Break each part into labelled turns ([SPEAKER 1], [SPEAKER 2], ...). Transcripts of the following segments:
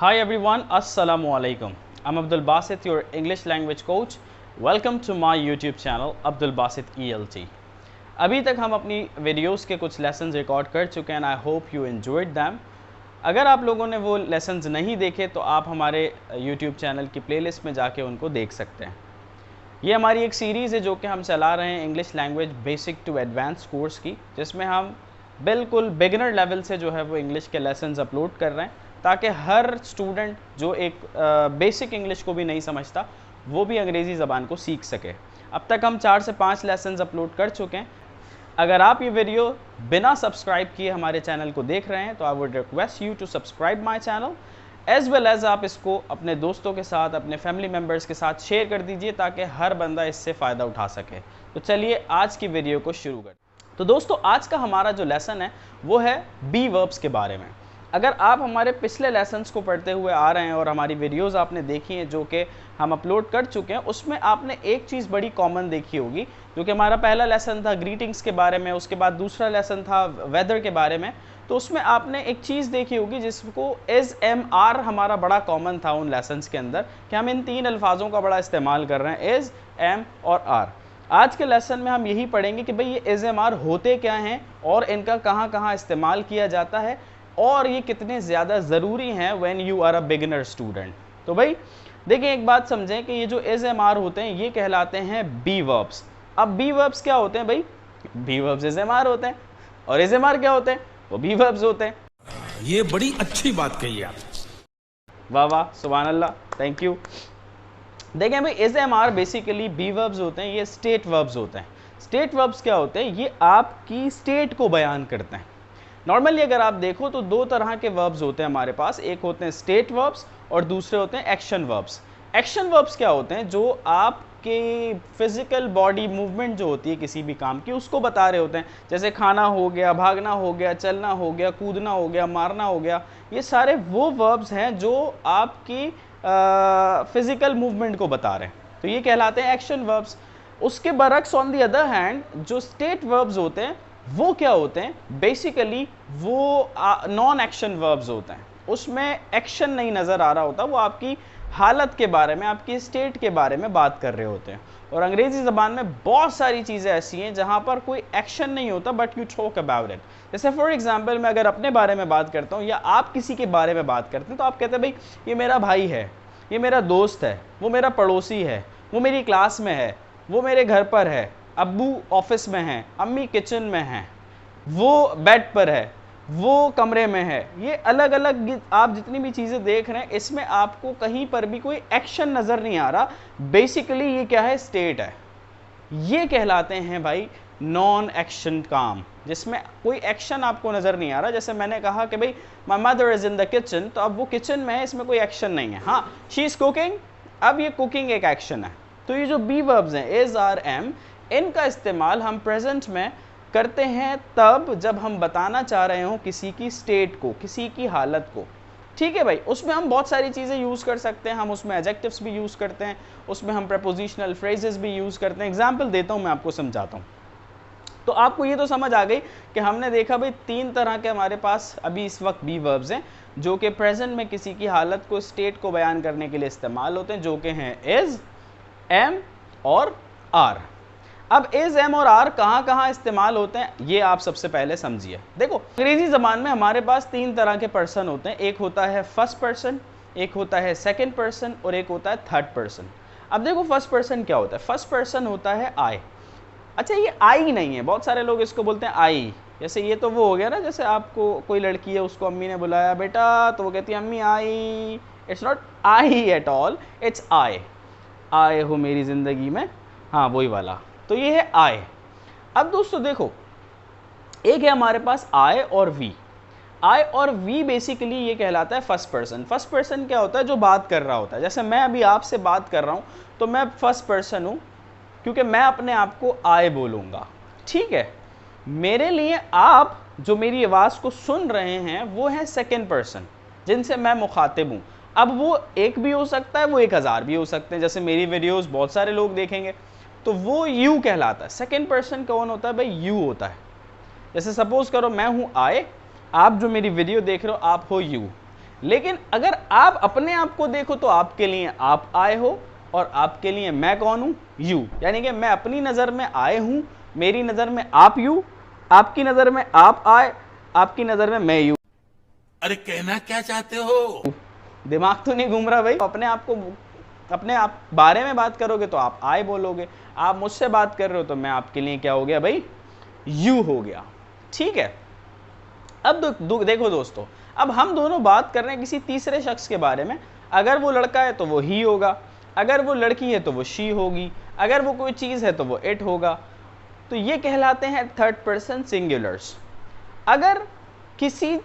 [SPEAKER 1] Hi everyone, Assalamu alaikum. I'm Abdul Basit, your English language coach. Welcome to my YouTube channel, Abdul Basit ELT. अभी तक हम अपनी videos के कुछ lessons record कर चुके हैं। I hope you enjoyed them. अगर आप लोगों ने वो लेसन्स नहीं देखे तो आप हमारे YouTube चैनल की प्लेलिस्ट में जाके उनको देख सकते हैं। ये हमारी एक सीरीज़ है जो कि हम चला रहे हैं English language basic to advance course की, जिसमें हम बिल्कुल बिगिनर लेवल से जो है वो इंग्लिश के लेसन्स अपलोड कर रहे हैं, ताकि हर स्टूडेंट जो एक बेसिक इंग्लिश को भी नहीं समझता वो भी अंग्रेज़ी ज़बान को सीख सके। अब तक हम 4 से 5 लेसन्स अपलोड कर चुके हैं। अगर आप ये वीडियो बिना सब्सक्राइब किए हमारे चैनल को देख रहे हैं तो I would request you to subscribe my channel as well as आप इसको अपने दोस्तों के साथ, अपने फैमिली मेम्बर्स के साथ शेयर कर दीजिए ताकि हर बंदा इससे फ़ायदा उठा सके। तो चलिए आज की वीडियो को शुरू करें। तो दोस्तों, आज का हमारा जो लेसन है वो है बी वर्ब्स के बारे में। अगर आप हमारे पिछले लेसन्स को पढ़ते हुए आ रहे हैं और हमारी वीडियोस आपने देखी हैं जो कि हम अपलोड कर चुके हैं, उसमें आपने एक चीज़ बड़ी कॉमन देखी होगी, जो कि हमारा पहला लेसन था ग्रीटिंग्स के बारे में, उसके बाद दूसरा लेसन था वेदर के बारे में। तो उसमें आपने एक चीज़ देखी होगी जिसको इज़ एम आर हमारा बड़ा कॉमन था उन लेसन्स के अंदर, कि हम इन 3 अल्फाजों का बड़ा इस्तेमाल कर रहे हैं, इज़, एम और आर। आज के लेसन में हम यही पढ़ेंगे कि भाई ये इज़ एम आर होते क्या हैं और इनका कहाँ कहाँ इस्तेमाल किया जाता है और ये कितने ज़्यादा ज़रूरी हैं when you are a beginner student. तो भाई देखिए, एक बात समझें कि ये जो इज़ एम आर होते हैं ये कहलाते हैं बी वर्ब्स। अब बी वर्ब्स क्या होते हैं भाई? Be verbs is am are होते हैं, और इज़ एम आर क्या होते हैं? वो बी वर्ब्स होते हैं।
[SPEAKER 2] ये बड़ी अच्छी बात कही आप।
[SPEAKER 1] वाह वाह, सुभान अल्लाह, थैंक यू। देखें भाई, is am are basically be verbs होते हैं, ये स्टेट वर्ब्स होते हैं। स्टेट वर्ब्स क्या होते हैं? ये आपकी स्टेट को बयान करते हैं। नॉर्मली अगर आप देखो तो 2 तरह के वर्ब्स होते हैं हमारे पास, एक होते हैं स्टेट वर्ब्स और दूसरे होते हैं एक्शन वर्ब्स। एक्शन वर्ब्स क्या होते हैं? जो आपके फिजिकल बॉडी मूवमेंट जो होती है किसी भी काम की, उसको बता रहे होते हैं। जैसे खाना हो गया, भागना हो गया, चलना हो गया, कूदना हो गया, मारना हो गया। ये सारे वो वर्ब्स हैं जो आपकी फिजिकल मूवमेंट को बता रहे हैं, तो ये कहलाते हैं एक्शन वर्ब्स। उसके बरक्स ऑन दी अदर हैंड जो स्टेट वर्ब्स होते हैं वो क्या होते हैं? बेसिकली वो नॉन एक्शन वर्ब्स होते हैं, उसमें एक्शन नहीं नज़र आ रहा होता, वो आपकी हालत के बारे में, आपकी स्टेट के बारे में बात कर रहे होते हैं। और अंग्रेज़ी ज़बान में बहुत सारी चीज़ें ऐसी हैं जहाँ पर कोई एक्शन नहीं होता but you talk about it. जैसे फॉर एग्जांपल मैं अगर अपने बारे में बात करता हूँ या आप किसी के बारे में बात करते हैं तो आप कहते हैं भाई ये मेरा भाई है, ये मेरा दोस्त है, वो मेरा पड़ोसी है, वो मेरी क्लास में है, वो मेरे घर पर है, अब्बू ऑफिस में हैं, अम्मी किचन में हैं, वो बेड पर है, वो कमरे में है। ये अलग अलग आप जितनी भी चीज़ें देख रहे हैं इसमें आपको कहीं पर भी कोई एक्शन नज़र नहीं आ रहा। बेसिकली ये क्या है? स्टेट है। ये कहलाते हैं भाई नॉन एक्शन काम, जिसमें कोई एक्शन आपको नज़र नहीं आ रहा। जैसे मैंने कहा कि भाई my mother is in the kitchen, तो अब वो किचन में है, इसमें कोई एक्शन नहीं है। हाँ, शी इज़ कुकिंग, अब ये कुकिंग एक एक्शन है। तो ये जो बी वर्ब्स हैं इज़, आर, एम, इनका इस्तेमाल हम प्रेजेंट में करते हैं तब जब हम बताना चाह रहे हों किसी की स्टेट को, किसी की हालत को। ठीक है भाई, उसमें हम बहुत सारी चीज़ें यूज़ कर सकते हैं, हम उसमें एडजेक्टिव्स भी यूज़ करते हैं, उसमें हम प्रपोजिशनल फ्रेजेस भी यूज़ करते हैं। एग्जाम्पल देता हूँ, मैं आपको समझाता हूँ। तो आपको ये तो समझ आ गई कि हमने देखा भाई 3 तरह के हमारे पास अभी इस वक्त बी वर्ब्स हैं जो कि प्रेजेंट में किसी की हालत को, स्टेट को बयान करने के लिए इस्तेमाल होते हैं, जो कि हैं इज़, एम और आर। अब इज़, एम और आर कहाँ कहाँ इस्तेमाल होते हैं ये आप सबसे पहले समझिए। देखो, अंग्रेजी ज़बान में हमारे पास 3 तरह के पर्सन होते हैं। एक होता है फर्स्ट पर्सन, एक होता है सेकंड पर्सन और एक होता है थर्ड पर्सन। अब देखो, फर्स्ट पर्सन क्या होता है? फर्स्ट पर्सन होता है आई। अच्छा, ये आई नहीं है, बहुत सारे लोग इसको बोलते हैं आई। जैसे ये तो वो हो गया ना, जैसे आपको कोई लड़की है, उसको अम्मी ने बुलाया बेटा, तो वो कहती है अम्मी आई। It's not I at all, it's आई। आए हो मेरी ज़िंदगी में, हाँ वही वाला। तो ये है आए। अब दोस्तों देखो, एक है हमारे पास आई और वी। आई और वी बेसिकली ये कहलाता है फर्स्ट पर्सन। फर्स्ट पर्सन क्या होता है? जो बात कर रहा होता है। जैसे मैं अभी आपसे बात कर रहा हूँ तो मैं फर्स्ट पर्सन हूँ क्योंकि मैं अपने आप को आई बोलूँगा। ठीक है, मेरे लिए आप जो मेरी आवाज़ को सुन रहे हैं वो है सेकेंड पर्सन, जिनसे मैं मुखातिब हूँ। अब वो एक भी हो सकता है, वो 1000 भी हो सकते हैं। जैसे मेरी वीडियोस बहुत सारे लोग देखेंगे तो वो यू कहलाता है। सेकेंड पर्सन कौन होता है भाई? यू होता है। जैसे सपोज करो मैं हूँ आई, आप जो मेरी वीडियो देख रहे हो आप हो यू। लेकिन अगर आप अपने आप को देखो तो आपके लिए आप आए हो और आपके लिए मैं कौन हूं, यू। यानी कि मैं अपनी नजर में आए हूं, मेरी नजर में आप यू, आपकी नजर में आप आए, आपकी नजर में मैं यू।
[SPEAKER 2] अरे कहना क्या चाहते हो?
[SPEAKER 1] दिमाग तो नहीं घूम रहा भाई? अपने आप को, अपने आप बारे में बात करोगे तो आप आए बोलोगे, आप मुझसे बात कर रहे हो तो मैं आपके लिए क्या हो गया भाई, यू हो गया। ठीक है। अब देखो दोस्तों, अब हम दोनों बात कर रहे हैं किसी तीसरे शख्स के बारे में। अगर वो लड़का है तो वो ही होगा, अगर वो लड़की है तो वो शी होगी, अगर वो कोई चीज़ है तो वो इट होगा। तो ये कहलाते हैं थर्ड पर्सन सिंगुलर्स। अगर किसी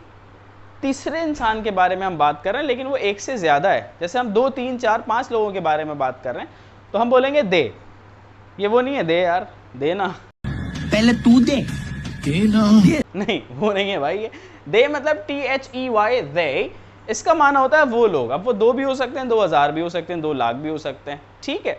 [SPEAKER 1] तीसरे इंसान के बारे में हम बात कर रहे हैं लेकिन वो एक से ज़्यादा है, जैसे हम 2 3 4 5 लोगों के बारे में बात कर रहे हैं, तो हम बोलेंगे दे। ये वो नहीं है दे यार, देना,
[SPEAKER 2] पहले तू दे देना,
[SPEAKER 1] नहीं वो नहीं है भाई। ये दे मतलब THEY दे, इसका माना होता है वो लोग। अब वो 2 भी हो सकते हैं, 2000 भी हो सकते हैं, 2 लाख भी हो सकते हैं। ठीक है,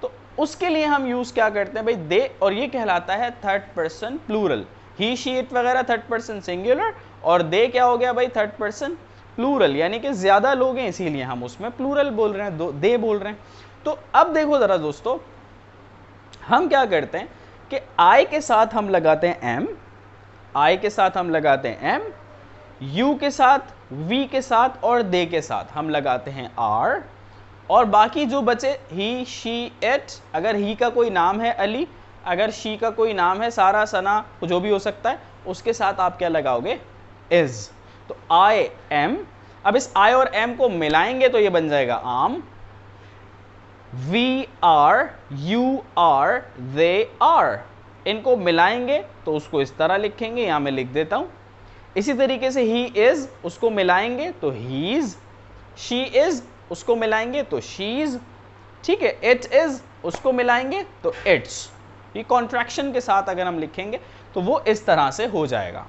[SPEAKER 1] तो उसके लिए हम यूज क्या करते हैं भाई, दे। और ये कहलाता है third person plural. He she it वगैरह थर्ड पर्सन सिंगुलर, और दे क्या हो गया भाई, थर्ड पर्सन प्लूरल, यानी कि ज्यादा लोग हैं इसीलिए हम उसमें प्लूरल बोल रहे हैं, दे बोल रहे हैं। तो अब देखो जरा दोस्तों, हम क्या करते हैं कि आई के साथ हम लगाते हैं एम, आई के साथ हम लगाते हैं एम, यू के साथ, वी के साथ और दे के साथ हम लगाते हैं आर, और बाकी जो बचे ही शी इट, अगर ही का कोई नाम है अली, अगर शी का कोई नाम है सारा, सना, जो भी हो सकता है, उसके साथ आप क्या लगाओगे, इज। तो आई एम, अब इस आई और एम को मिलाएंगे तो ये बन जाएगा am. We are, you are, they are, इनको मिलाएंगे तो उसको इस तरह लिखेंगे, यहां मैं लिख देता हूं। इसी तरीके से ही इज, उसको मिलाएंगे तो ही इज, शी इज, उसको मिलाएंगे तो शीज। ठीक है, इट इज, उसको मिलाएंगे तो इट्स। ये कॉन्ट्रैक्शन के साथ अगर हम लिखेंगे तो वो इस तरह से हो जाएगा।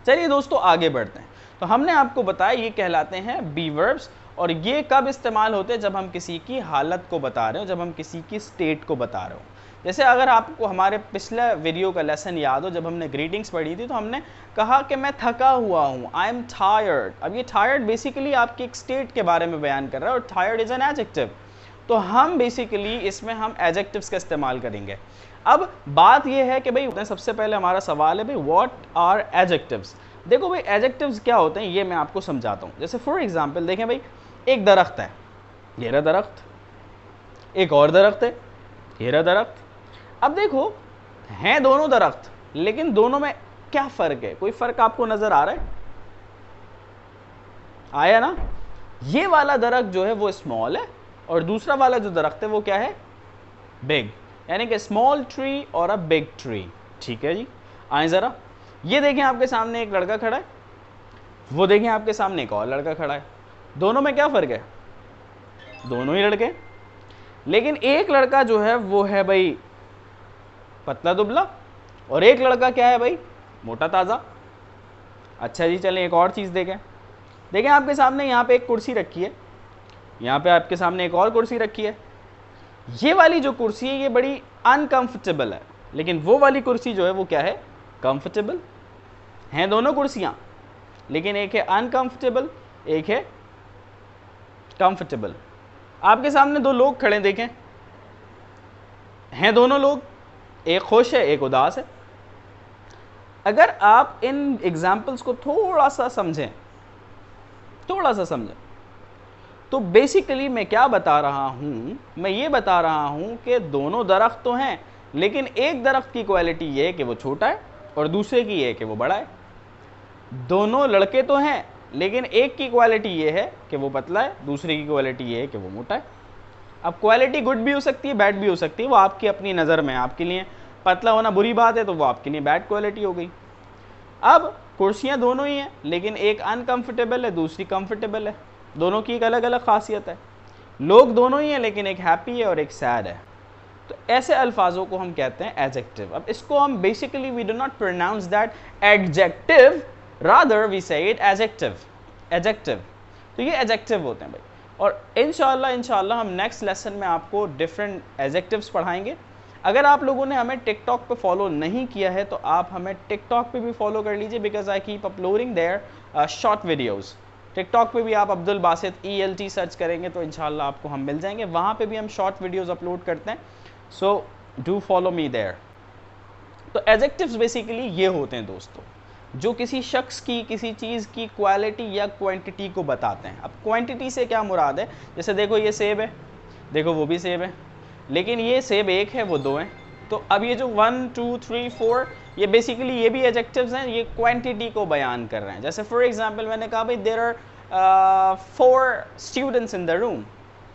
[SPEAKER 1] चलिए दोस्तों आगे बढ़ते हैं। तो हमने आपको बताया ये कहलाते हैं बी वर्ब्स, और ये कब इस्तेमाल होते हैं, जब हम किसी की हालत को बता रहे हो, जब हम किसी की स्टेट को बता रहे हो। जैसे अगर आपको हमारे पिछले वीडियो का लेसन याद हो, जब हमने ग्रीटिंग्स पढ़ी थी, तो हमने कहा कि मैं थका हुआ हूँ, आई एम टायर्ड। अब ये टायर्ड बेसिकली आपकी एक स्टेट के बारे में बयान कर रहा है, और टायर्ड इज एन एडजेक्टिव। तो हम बेसिकली इसमें हम एडजेक्टिव्स का इस्तेमाल करेंगे। अब बात यह है कि भाई सबसे पहले हमारा सवाल है भाई व्हाट आर एडजेक्टिव्स। देखो भाई एडजेक्टिव्स क्या होते हैं ये मैं आपको समझाता हूँ। जैसे फॉर एग्जांपल देखें भाई, एक दरख्त है, ये रहा दरख्त, एक और दरख्त है, ये रहा दरख्त। अब देखो हैं दोनों दरख्त, लेकिन दोनों में क्या फर्क है, कोई फर्क आपको नजर आ रहा है? आया ना? ये वाला दरख्त जो है वो स्मॉल है, और दूसरा वाला जो दरख्त है वो क्या है, बिग, यानी कि स्मॉल ट्री और अ बिग ट्री। ठीक है जी, आए जरा, ये देखें आपके सामने एक लड़का खड़ा है, वो देखें आपके सामने एक और लड़का खड़ा है। दोनों में क्या फर्क है, दोनों ही लड़के, लेकिन एक लड़का जो है वो है भाई पतला दुबला, और एक लड़का क्या है भाई, मोटा ताजा। अच्छा जी, चलें एक और चीज देखें। देखें आपके सामने यहाँ पे एक कुर्सी रखी है, यहाँ पे आपके सामने एक और कुर्सी रखी है। ये वाली जो कुर्सी है ये बड़ी अनकंफर्टेबल है, लेकिन वो वाली कुर्सी जो है वो क्या है, कंफर्टेबल। हैं दोनों कुर्सियां, लेकिन एक है अनकंफर्टेबल, एक है कंफर्टेबल। आपके सामने दो लोग खड़े देखें, हैं दोनों लोग, एक खुश है एक उदास है। अगर आप इन एग्जाम्पल्स को थोड़ा सा समझें, तो बेसिकली मैं क्या बता रहा हूं, मैं ये बता रहा हूं कि दोनों दरख्त तो हैं, लेकिन एक दरख्त की क्वालिटी ये है कि वो छोटा है, और दूसरे की ये है कि वो बड़ा है। दोनों लड़के तो हैं, लेकिन एक की क्वालिटी ये है कि वो पतला है, दूसरे की क्वालिटी ये है कि वो मोटा है। अब क्वालिटी गुड भी हो सकती है, बैड भी हो सकती है, वो आपकी अपनी नज़र में। आपके लिए पतला होना बुरी बात है तो वो आपके लिए बैड क्वालिटी हो गई। अब कुर्सियाँ दोनों ही हैं, लेकिन एक अनकंफर्टेबल है, दूसरी कंफर्टेबल है। दोनों की एक अलग अलग खासियत है। लोग दोनों ही हैं, लेकिन एक हैप्पी है और एक सैड है। तो ऐसे अल्फाजों को हम कहते हैं एडजेक्टिव। अब इसको हम basically we do not pronounce that adjective, rather we say it adjective. तो ये एडजेक्टिव होते हैं भाई, और इंशाल्लाह हम नेक्स्ट लेसन में आपको डिफरेंट एडजेक्टिव्स पढ़ाएंगे। अगर आप लोगों ने हमें टिकटॉक पे फॉलो नहीं किया है तो आप हमें टिकटॉक पे भी फॉलो कर लीजिए, because I keep uploading there short videos. TikTok पे भी आप अब्दुल बासित ELT सर्च करेंगे तो इंशाल्लाह आपको हम मिल जाएंगे, वहाँ पे भी हम शॉर्ट वीडियोज़ अपलोड करते हैं, so do follow me there. तो एडजेक्टिव्स बेसिकली ये होते हैं दोस्तों, जो किसी शख्स की, किसी चीज़ की क्वालिटी या क्वांटिटी को बताते हैं। अब क्वांटिटी से क्या मुराद है, जैसे देखो ये सेब है, देखो वो भी सेब है, लेकिन ये सेब एक है वो दो हैं, तो अब ये जो 1 2 3 4 ये बेसिकली ये भी एडजेक्टिव्स हैं, ये क्वांटिटी को बयान कर रहे हैं। जैसे फॉर एग्जांपल मैंने कहा भाई there are 4 students in the room,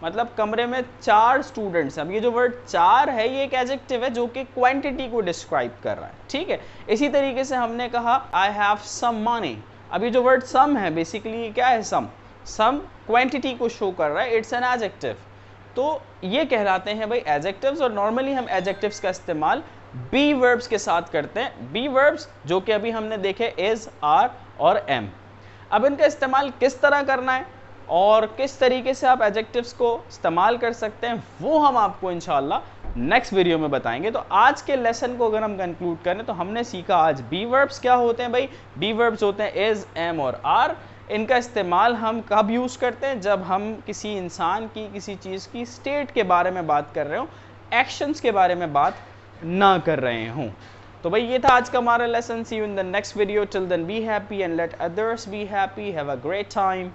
[SPEAKER 1] मतलब कमरे में 4 स्टूडेंट्स। अब ये जो वर्ड 4 है ये एक एडजेक्टिव है जो कि क्वांटिटी को डिस्क्राइब कर रहा है, ठीक है। इसी तरीके से हमने कहा आई हैव सम मनी, अब ये जो वर्ड सम है बेसिकली क्या है, सम क्वांटिटी को शो कर रहा है, इट्स एन एडजेक्टिव। तो ये कहलाते हैं भाई एडजेक्टिव्स, और नॉर्मली हम एडजेक्टिव्स का इस्तेमाल बी वर्ब्स के साथ करते हैं। बी वर्ब्स जो कि अभी हमने देखे इज, आर और एम। अब इनका इस्तेमाल किस तरह करना है और किस तरीके से आप एडजेक्टिव्स को इस्तेमाल कर सकते हैं वो हम आपको इंशाल्लाह नेक्स्ट वीडियो में बताएंगे। तो आज के लेसन को अगर हम कंक्लूड करें तो हमने सीखा आज बी वर्ब्स क्या होते हैं भाई। बी वर्ब्स होते हैं इज, एम और आर। इनका इस्तेमाल हम कब यूज़ करते हैं, जब हम किसी इंसान की, किसी चीज़ की स्टेट के बारे में बात कर रहे हो, एक्शंस के बारे में बात ना कर रहे हों। तो भाई ये था आज का हमारा lesson. See you in the next video, till then be happy and let others be happy, have a great time.